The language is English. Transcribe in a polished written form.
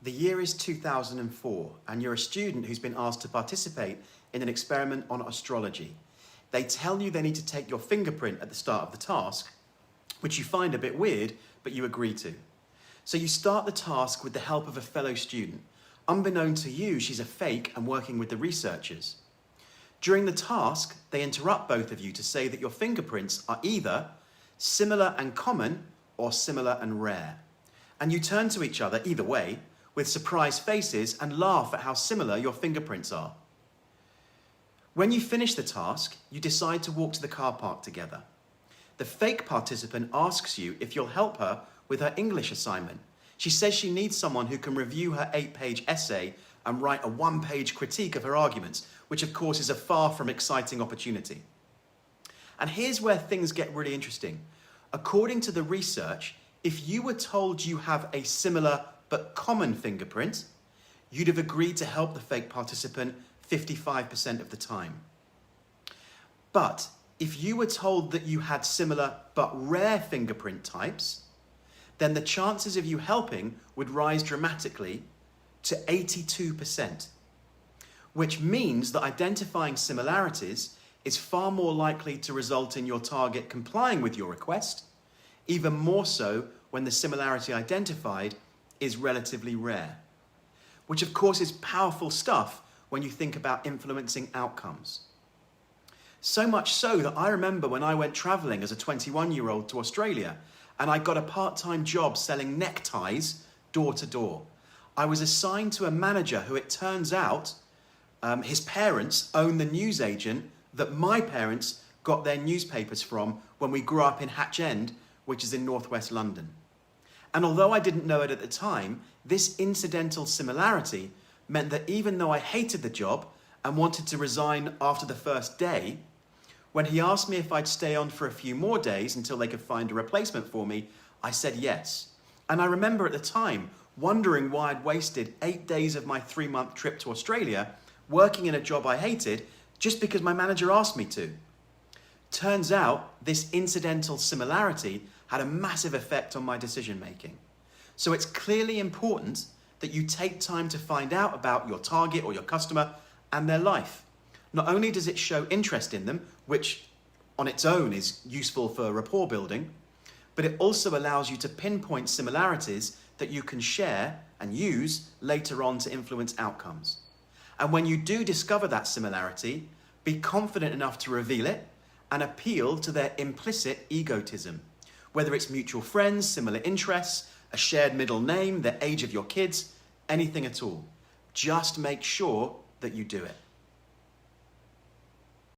The year is 2004 and you're a student who's been asked to participate in an experiment on astrology. They tell you they need to take your fingerprint at the start of the task, which you find a bit weird, but you agree to. So you start the task with the help of a fellow student. Unbeknown to you, she's a fake and working with the researchers. During the task, they interrupt both of you to say that your fingerprints are either similar and common or similar and rare. And you turn to each other, either way, with surprised faces and laugh at how similar your fingerprints are. When you finish the task, you decide to walk to the car park together. The fake participant asks you if you'll help her with her English assignment. She says she needs someone who can review her 8-page essay and write a 1-page critique of her arguments, which of course is a far from exciting opportunity. And here's where things get really interesting. According to the research, if you were told you have a similar but common fingerprint, you'd have agreed to help the fake participant 55% of the time. But if you were told that you had similar but rare fingerprint types, then the chances of you helping would rise dramatically to 82%, which means that identifying similarities is far more likely to result in your target complying with your request, even more so when the similarity identified is relatively rare, which of course is powerful stuff when you think about influencing outcomes. So much so that I remember when I went traveling as a 21-year-old to Australia and I got a part-time job selling neckties door to door. I was assigned to a manager who, it turns out, his parents own the newsagent that my parents got their newspapers from when we grew up in Hatch End, which is in northwest London. And although I didn't know it at the time, this incidental similarity meant that even though I hated the job and wanted to resign after the first day, when he asked me if I'd stay on for a few more days until they could find a replacement for me, I said yes. And I remember at the time wondering why I'd wasted 8 days of my 3-month trip to Australia working in a job I hated just because my manager asked me to. Turns out this incidental similarity had a massive effect on my decision making. So it's clearly important that you take time to find out about your target or your customer and their life. Not only does it show interest in them, which on its own is useful for rapport building, but it also allows you to pinpoint similarities that you can share and use later on to influence outcomes. And when you do discover that similarity, be confident enough to reveal it and appeal to their implicit egotism, whether it's mutual friends, similar interests, a shared middle name, the age of your kids, anything at all. Just make sure that you do it.